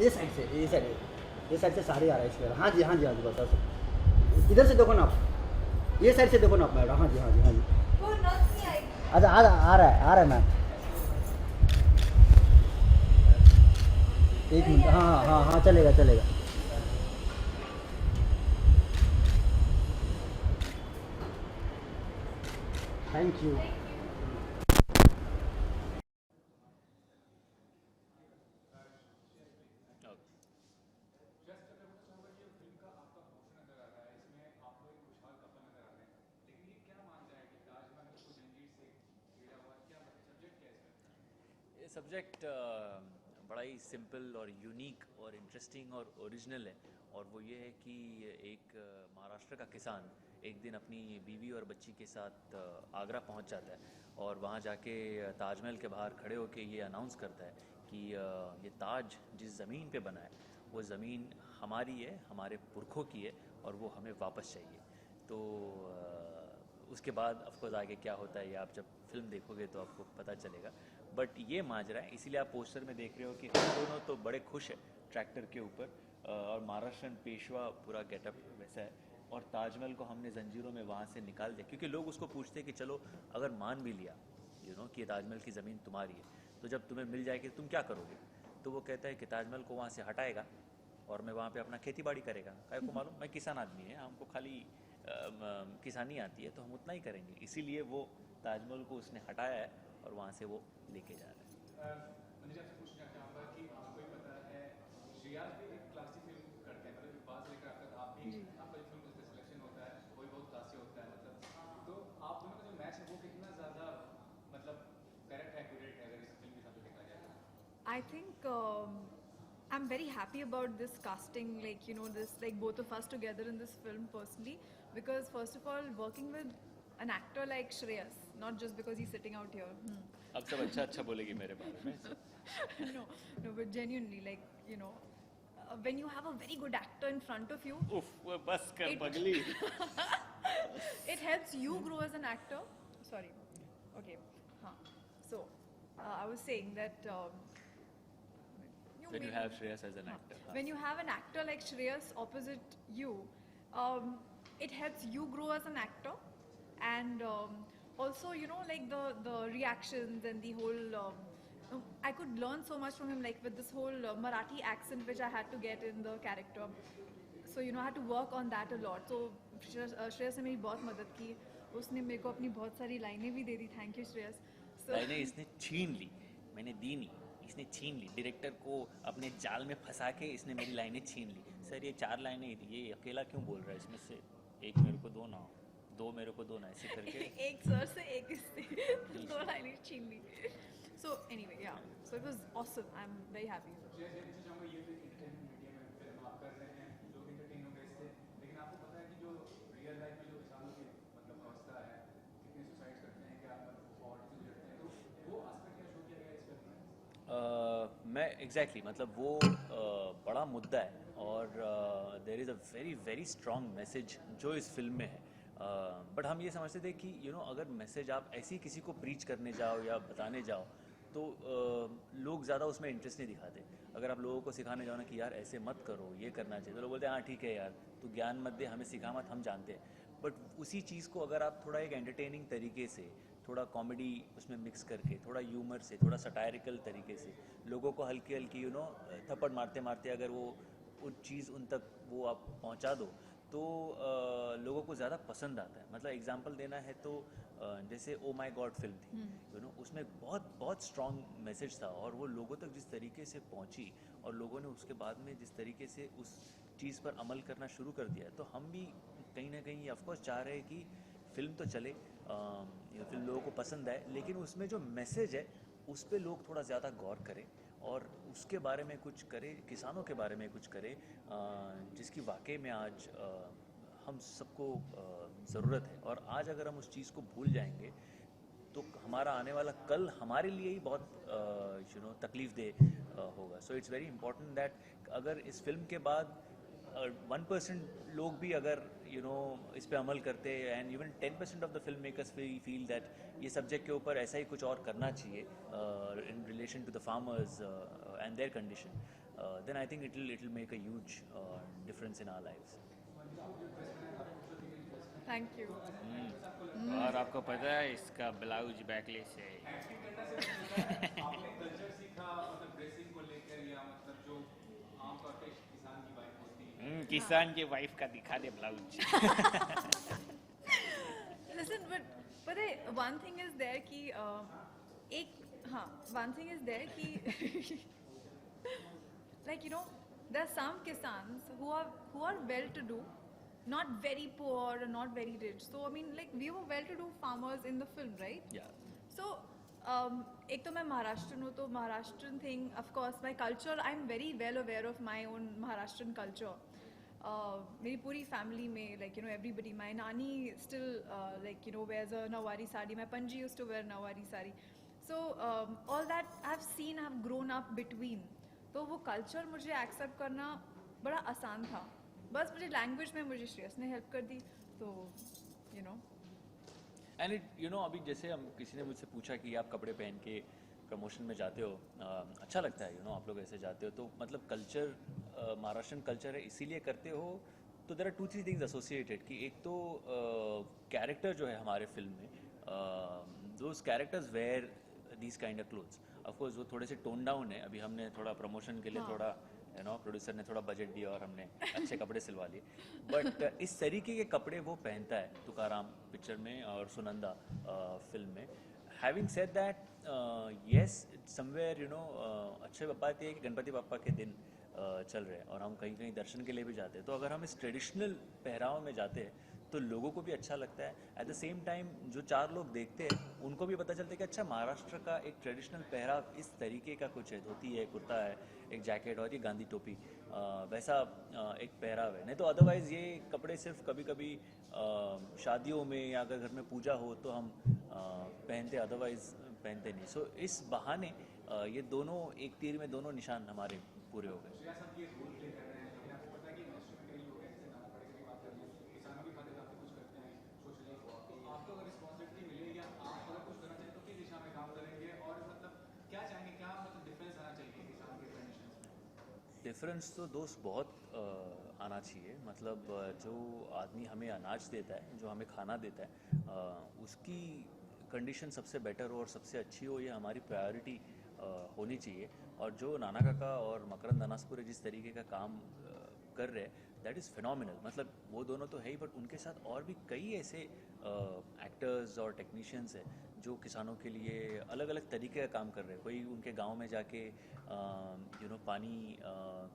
ये साइड से, ये साइड से सारे आ रहा है इसमें। हाँ जी हाँ जी हाँ जी, बस बस इधर से देखो ना आप, ये साइड से देखो ना आप मैडम। हाँ जी हाँ जी हाँ जी। वो नॉट नहीं आएगी। अच्छा आ रहा है मैम। एक मिनट, हाँ हाँ हाँ हाँ, चलेगा चलेगा। Thank you. ये सब्जेक्ट बड़ा ही सिंपल और यूनिक और इंटरेस्टिंग और ओरिजिनल है। और वो ये है कि एक महाराष्ट्र का किसान एक दिन अपनी बीवी और बच्ची के साथ आगरा पहुंच जाता है और वहाँ जाके ताजमहल के बाहर खड़े होकर ये अनाउंस करता है कि ये ताज जिस ज़मीन पे बना है वो ज़मीन हमारी है, हमारे पुरखों की है और वो हमें वापस चाहिए। तो उसके बाद ऑफकोर्स आगे क्या होता है ये आप जब फिल्म देखोगे तो आपको पता चलेगा। बट ये माजरा है, इसीलिए आप पोस्टर में देख रहे हो कि हम दोनों तो बड़े खुश हैं ट्रैक्टर के ऊपर और महाराष्ट्रन पेशवा पूरा गेटअप वैसा है। और ताजमहल को हमने जंजीरों में वहाँ से निकाल दिया क्योंकि लोग उसको पूछते हैं कि चलो अगर मान भी लिया कि ताजमहल की ज़मीन तुम्हारी है तो जब तुम्हें मिल जाएगी तुम क्या करोगे। तो वो कहता है कि ताजमहल को वहाँ से हटाएगा और मैं वहाँ पे अपना खेती बाड़ी करेगा। काय को मालूम, मैं किसान आदमी है, हमको खाली किसानी आती है तो हम उतना ही करेंगे। इसीलिए वो ताजमहल को उसने हटाया है और वहाँ से वो लेके जा रहा है। मुझे आपसे पूछना चाहूँगा कि आपको ही पता है श्रेयास भी एक क्लासी फिल्म करते हैं, मतलब बात लेकर आपका आप भी आपका जो फिल्म जिसका सिलेक्शन होता है वो भी बहुत क्लासी होता है, मतलब तो आप दोनों का जो मैच है वो कितना ज़्यादा मतलब करेक्ट एक्यूरेट है अगर इस फिल्म के हिसाब से देखा जाए तो? I think I'm very happy about this casting, like this, like both of us together in this film personally, because first of all, working with an actor like Shreyas, not just because he's sitting out here. अब सब अच्छा अच्छा बोलेगी मेरे बारे में। No, no, but genuinely, like when you have a very good actor in front of you, उफ, वो बस कर It- पगली। it helps you grow as an actor. Sorry. Okay. Huh. So, I was saying that When you maybe- have Shreyas as an actor. when you have an actor like Shreyas opposite you, it helps you grow as an actor, and also like the reactions and the whole. I could learn so much from him, like with this whole Marathi accent which I had to get in the character. So I had to work on that a lot. So Shreyas ने मेरी बहुत मदद की, उसने मेरे को अपनी बहुत सारी लाइनें भी दे दी। Thank you Shreyas. लाइनें इसने छीन ली, मैंने दी नहीं, इसने छीन ली। डायरेक्टर को अपने जाल में फंसा के इसने मेरी लाइनें छीन ली। सर ये 4 लाइनें ही थी, ये अकेला क्यों बोल रहा है, इसमें से एक मेरे को दो ना, दो मेरे को दो ना, ऐसे करके। एक सर से एक इससे दो लाइनें छीन ली। So anyway, yeah. So it was awesome. I'm very happy. जैसे पूछना चाहूँगा ये तो एंटरटेनमेंट मीडियम में फिल्म आप कर रहे हैं, लोग एंटरटेन हो गए इससे, लेकिन आपको पता है कि जो रियल लाइफ में जो इंसानों की मतलब अवस्था है, कितने सुसाइड करते हैं, क्या मतलब और से गुजरते हैं, तो वो आस्पेक्ट क्या शो किया गया इस फिल्म में? मैं एग्जैक्टली मतलब वो बड़ा मुद्दा है और there is a very very strong message जो इस फिल्म में है। बट हम ये समझते थे कि अगर मैसेज आप ऐसे ही किसी को प्रीच करने जाओ या बताने जाओ तो लोग ज़्यादा उसमें इंटरेस्ट नहीं दिखाते। अगर आप लोगों को सिखाने जाओ ना कि यार ऐसे मत करो, ये करना चाहिए, तो लोग बोलते हैं हाँ ठीक है यार, तू ज्ञान मत दे, हमें सिखा मत, हम जानते हैं। बट उसी चीज़ को अगर आप थोड़ा एक एंटरटेनिंग तरीके से, थोड़ा कॉमेडी उसमें मिक्स करके, थोड़ा ह्यूमर से, थोड़ा सटायरिकल तरीके से लोगों को हल्की हल्की थप्पड़ मारते मारते अगर वो चीज़ उन तक वो आप पहुंचा दो तो लोगों को ज़्यादा पसंद आता है। मतलब एग्जांपल देना है तो जैसे ओ माय गॉड फिल्म थी, उसमें बहुत बहुत स्ट्रॉन्ग मैसेज था और वो लोगों तक जिस तरीके से पहुंची और लोगों ने उसके बाद में जिस तरीके से उस चीज़ पर अमल करना शुरू कर दिया, तो हम भी कहीं ना कहीं ऑफकोर्स चाह रहे हैं कि फिल्म तो चले, फिल्म लोगों को पसंद आए, लेकिन उसमें जो मैसेज है उस पर लोग थोड़ा ज़्यादा गौर करें और उसके बारे में कुछ करें, किसानों के बारे में कुछ करें, जिसकी वाकई में आज हम सबको ज़रूरत है। और आज अगर हम उस चीज़ को भूल जाएंगे तो हमारा आने वाला कल हमारे लिए ही बहुत तकलीफ दे होगा। So it's very important that अगर इस फिल्म के बाद 1% लोग भी अगर इस पे अमल करते हैं and even 10% of the film makers feel that ये सब्जेक्ट के ऊपर ऐसा ही कुछ और करना चाहिए in relation to the farmers and their condition, then I think it'll make a huge difference in our lives. Thank you. और आपको पता है इसका ब्लाउज बैकलेस है। आपने कल्चर सीखा मतलब ड्रेसिंग को लेकर या मतलब जो आमतौर पे किसान की वाइफ होती है किसान के वाइफ का दिखा दे blouse. Listen, but one thing is there कि one thing is there कि like there are some kisans who are well-to-do, not very poor or not very rich. So I mean, like we were well-to-do farmers in the film, right? Yeah. So एक तो मैं महाराष्ट्रन हूँ, तो Maharashtrian thing, of course, my culture, I'm very well aware of my own Maharashtrian culture. मेरी पूरी family में like everybody, my nani still like wears a Nawari sari, my panji used to wear Nawari sari. So all that I've seen, I've grown up between. तो वो culture मुझे accept करना बड़ा आसान था, बस मुझे लैंग्वेज में मुझे श्रेयस ने हेल्प कर दी, तो एंड इट अभी जैसे हम किसी ने मुझसे पूछा कि आप कपड़े पहन के प्रमोशन में जाते हो, अच्छा लगता है आप लोग ऐसे जाते हो, तो मतलब कल्चर महाराष्ट्रन कल्चर है इसीलिए करते हो, तो देयर आर 2-3 थिंग्स एसोसिएटेड कि एक तो कैरेक्टर जो है हमारे फिल्म में, those characters wear these kind of clothes, of course वो थोड़े से टोन डाउन है, अभी हमने थोड़ा प्रमोशन के लिए थोड़ा प्रोड्यूसर ने थोड़ा बजट दिया और हमने अच्छे कपड़े सिलवा लिए, बट इस तरीके के कपड़े वो पहनता है तुकाराम पिक्चर में और सुनंदा फिल्म में. Having said that, yes somewhere अच्छे बात ये है कि गणपति बापा के दिन चल रहे हैं और हम कहीं कहीं दर्शन के लिए भी जाते हैं, तो अगर हम इस ट्रेडिशनल पहराव में जाते हैं तो लोगों को भी अच्छा लगता है. एट द सेम टाइम जो 4 लोग देखते हैं उनको भी पता चलता है कि अच्छा महाराष्ट्र का एक ट्रेडिशनल पहराव इस तरीके का कुछ है, धोती है, कुर्ता है, एक जैकेट और ये गांधी टोपी, वैसा एक पहराव है. नहीं तो अदरवाइज़ ये कपड़े सिर्फ कभी कभी शादियों में या अगर घर में पूजा हो तो हम पहनते, अदरवाइज पहनते नहीं. सो इस बहाने ये दोनों एक तीर में दोनों निशान हमारे पूरे हो गए. श्रेया साहब ये रोल प्ले कर रहे हैं, लेकिन आपको पता है कि इंडस्ट्री में कई लोग हैं जैसे नाना पड़े की बात कर ली, किसानों की खातिर काफ़ी कुछ करते हैं सोशली, तो आपको अगर रिस्पॉन्सिबिलिटी मिले या आप अगर कुछ करना चाहें तो किस दिशा में काम करेंगे और मतलब क्या चाहेंगे, क्या मतलब डिफरेंस आना चाहिए किसान के कंडीशंस में? डिफरेंस तो दोस्त बहुत आना चाहिए. मतलब जो आदमी हमें अनाज देता है, जो हमें खाना देता है, उसकी कंडीशन सबसे बेटर हो और सबसे अच्छी हो, ये हमारी प्रायोरिटी होनी चाहिए. और जो नाना काका और मकरंद अनासपुरे जिस तरीके का काम कर रहे हैं, दैट इज़ फिनोमिनल. मतलब वो दोनों तो है ही, बट उनके साथ और भी कई ऐसे एक्टर्स और टेक्नीशियंस हैं जो किसानों के लिए अलग अलग तरीके का काम कर रहे हैं. कोई उनके गांव में जाके पानी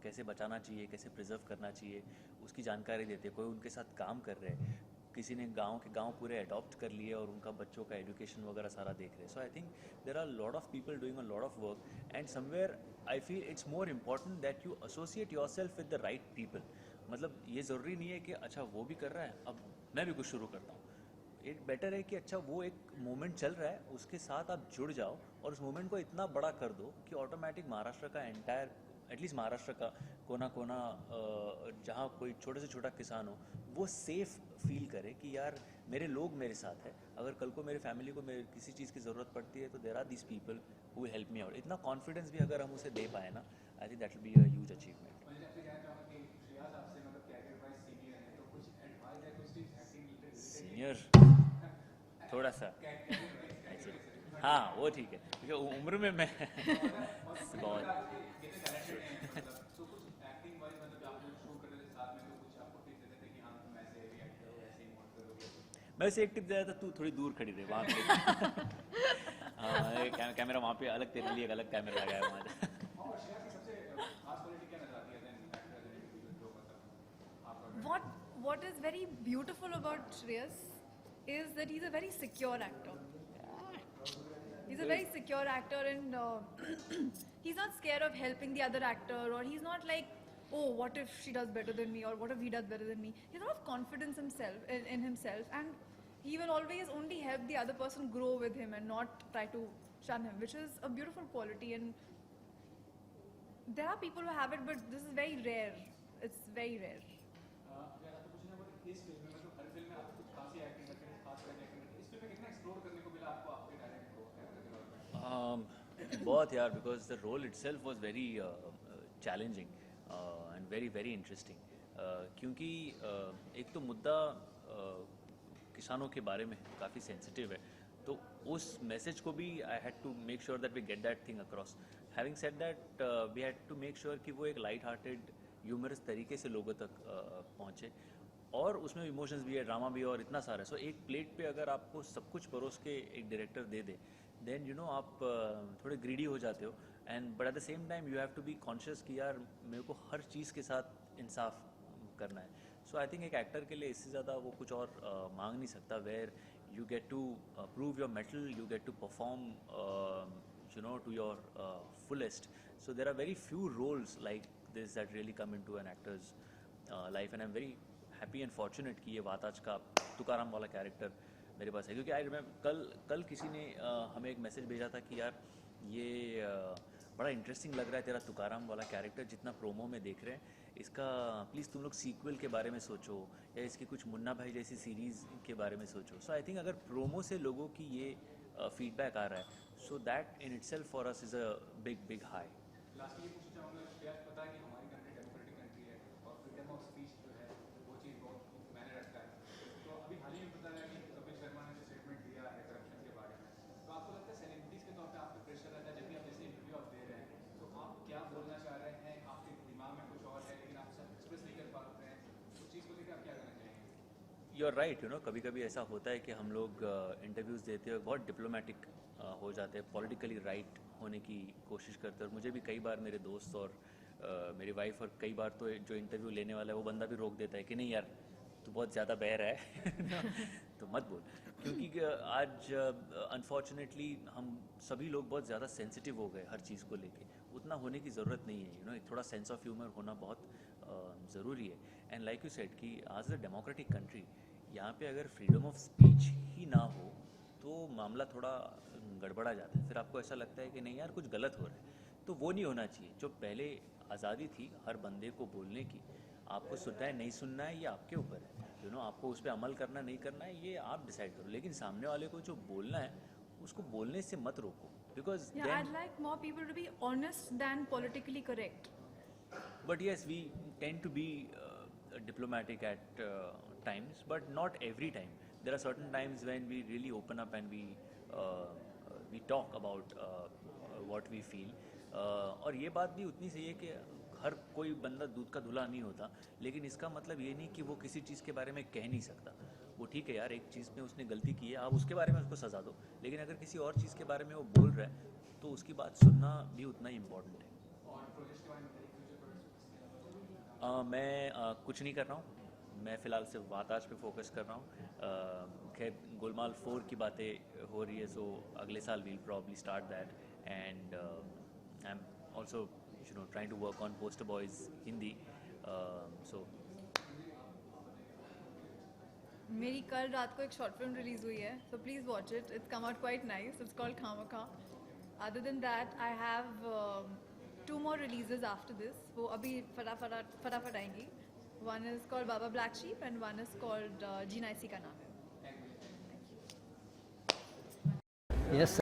कैसे बचाना चाहिए, कैसे प्रिजर्व करना चाहिए, उसकी जानकारी देते हैं. कोई उनके साथ काम कर रहे हैं, किसी ने गांव के गांव पूरे अडॉप्ट कर लिए और उनका बच्चों का एजुकेशन वगैरह सारा देख रहे हैं. So I think there are lot of people doing a lot of work, and somewhere I feel it's more important that you associate yourself with the right people. मतलब ये ज़रूरी नहीं है कि अच्छा वो भी कर रहा है अब मैं भी कुछ शुरू करता हूँ. एक बेटर है कि अच्छा वो एक मोमेंट चल रहा है, उसके साथ आप जुड़ जाओ और उस मोमेंट को इतना बड़ा कर दो कि ऑटोमेटिक महाराष्ट्र का एंटायर, एटलीस्ट महाराष्ट्र का कोना कोना जहाँ कोई छोटे से छोटा किसान हो, वो सेफ फील करे कि यार मेरे लोग मेरे साथ है. अगर कल को मेरे फैमिली को मेरे किसी चीज़ की ज़रूरत पड़ती है तो there are these people who help me out. इतना कॉन्फिडेंस भी अगर हम उसे दे पाए ना, I think that will be a huge achievement. मैं आपसे कहना चाहूँगा कि श्रेया साहब से मतलब कैरियर वाइज सीनियर हैं, तो कुछ एडवाइस है कुछ चीज़ एक्टिंग रिलेटेड? सीनियर थोड़ा सा, हाँ वो ठीक है क्योंकि उम्र में मैं बहुत तो कुछ एक्टिंग वाइज मतलब आप लोग शूट कर रहे थे साथ में, तो कुछ आपको टिप्स देते थे कि हाँ तुम ऐसे रिएक्ट करो, ऐसे ही मत करो? मैं उसे एक टिप दिया था, तू थोड़ी दूर खड़ी रहे वहाँ पे. हाँ कैमरा वहाँ पे अलग, तेरे लिए एक अलग कैमरा लगाया है वहाँ. और श्रेया की सबसे खास क्वालिटी क्या नजर आती है as an actor, as an individual, जो मतलब आपका what is very beautiful about Shreyas is that he's a very secure actor. He's a very secure actor, and he's not scared of helping the other actor, or he's not like, oh, what if she does better than me, or what if he does better than me. He has a lot of confidence in himself, and he will always only help the other person grow with him and not try to shun him, which is a beautiful quality. And there are people who have it, but this is very rare. It's very rare. अगर आपको पूछना है इस film में, मतलब हर film में आप कुछ खासी एक्टिंग करते हैं, खास तरह की एक्टिंग करते हैं, इस फिल्म में कितना एक्सप्लोर करने को मिला आपको आपके टैलेंट को? बहुत यार, because the role itself was very challenging and very very interesting, क्योंकि एक तो मुद्दा किसानों के बारे में काफ़ी सेंसिटिव है, तो उस मैसेज को भी I had to make sure that we get that thing across. Having said that we had to make sure कि वो एक लाइट हार्टेड ह्यूमरस तरीके से लोगों तक पहुँचे, और उसमें इमोशंस भी है, ड्रामा भी है और इतना सारा. सो एक प्लेट पे अगर आपको सब कुछ परोस के एक डायरेक्टर दे दे, देन यू नो आप थोड़े ग्रीडी हो जाते हो. And but at the same time you have to be conscious कि यार मेरे को हर चीज़ के साथ इंसाफ करना है. सो आई थिंक एक एक्टर के लिए इससे ज़्यादा वो कुछ और मांग नहीं सकता, where you get to prove your mettle, you get to perform you know to your fullest. So there are very few roles like this that really come into an actor's life, and I'm very happy and fortunate कि ये वाताज का तुकाराम वाला character मेरे पास है. क्योंकि I remember कल किसी ने हमें एक मैसेज भेजा था कि यार ये बड़ा इंटरेस्टिंग लग रहा है तेरा तुकाराम वाला कैरेक्टर, जितना प्रोमो में देख रहे हैं इसका प्लीज़ तुम लोग सीक्वल के बारे में सोचो, या इसकी कुछ मुन्ना भाई जैसी सीरीज़ के बारे में सोचो. सो आई थिंक अगर प्रोमो से लोगों की ये फीडबैक आ रहा है, so that in itself for us is a big high. Lastly ये पूछना चाहूँगा, श्रेया पता है कि हमारी कंट्री डेमोक्रेटिक कंट्री है और फ्रीडम ऑफ स्पीच जो है वो चीज़ बहुत मायने रखता है. तो अभी हाल ही में पता है कि कपिल शर्मा ने जो स्टेटमेंट दिया है करप्शन के बारे में, तो आपको लगता है सेलिब्रिटीज़ के तौर पे आप पे प्रेशर रहता है जब भी आप जैसे इंटरव्यू आप दे रहे हैं, तो आप क्या बोलना चाह रहे हैं, आपके दिमाग में कुछ और है लेकिन आप सब एक्सप्रेस नहीं कर पा रहे हैं, उस चीज़ को लेकर आप क्या करना चाहेंगे? You are right. You know कभी कभी ऐसा होता है कि हम लोग इंटरव्यूज़ देते हुए बहुत डिप्लोमेटिक हो जाते हैं, पॉलिटिकली राइट होने की कोशिश करते हैं. और मुझे भी कई बार मेरे दोस्त और मेरी वाइफ और कई बार तो जो इंटरव्यू लेने वाला है वो बंदा भी रोक देता है कि नहीं यार तू बहुत ज़्यादा बहर है तो मत बोल. क्योंकि आज अनफॉर्चुनेटली हम सभी लोग बहुत ज़्यादा सेंसिटिव हो गए हर चीज़ को लेके. उतना होने की ज़रूरत नहीं है. यू नो एक थोड़ा सेंस ऑफ ह्यूमर होना बहुत ज़रूरी है. एंड लाइक यू सेड कि आज अ डेमोक्रेटिक कंट्री, यहाँ पे अगर फ्रीडम ऑफ स्पीच ही ना हो तो मामला थोड़ा गड़बड़ा जाता है. फिर आपको ऐसा लगता है कि नहीं यार कुछ गलत हो रहा है. तो वो नहीं होना चाहिए. जो पहले आज़ादी थी हर बंदे को बोलने की, आपको सुनना है नहीं सुनना है ये आपके ऊपर है. यू नो आपको उस पर अमल करना नहीं करना है ये आप डिसाइड करो, लेकिन सामने वाले को जो बोलना है उसको बोलने से मत रोको. Because Yeah, I'd like more people to be honest than politically correct. But yes, we tend to be diplomatic at times, but not every time. There are certain times when we really open up and we talk about what we feel. और ये बात भी उतनी सही है कि हर कोई बंदा दूध का धुला नहीं होता, लेकिन इसका मतलब ये नहीं कि वो किसी चीज़ के बारे में कह नहीं सकता. वो ठीक है यार, एक चीज़ में उसने गलती की है, आप उसके बारे में उसको सजा दो, लेकिन अगर किसी और चीज़ के बारे में वो बोल रहा है तो उसकी बात सुनना भी उतना ही इम्पोर्टेंट है. मैं कुछ नहीं कर रहा हूँ. मैं फ़िलहाल सिर्फ वाताज पे फोकस कर रहा हूँ. खैर गोलमाल 4 की बातें हो रही है, सो अगले साल we'll probably start that. And I am also you know trying to work on poster boys Hindi. So मेरी कल रात को एक शॉर्ट फिल्म रिलीज हुई है, so please watch it. It's come out quite nice. It's called Khamaka. Other than that, I have 2 more releases after this. वो अभी फटाफट आएंगी. One is called Baba Black Sheep and one is called जीना इसी का नाम है. Yes.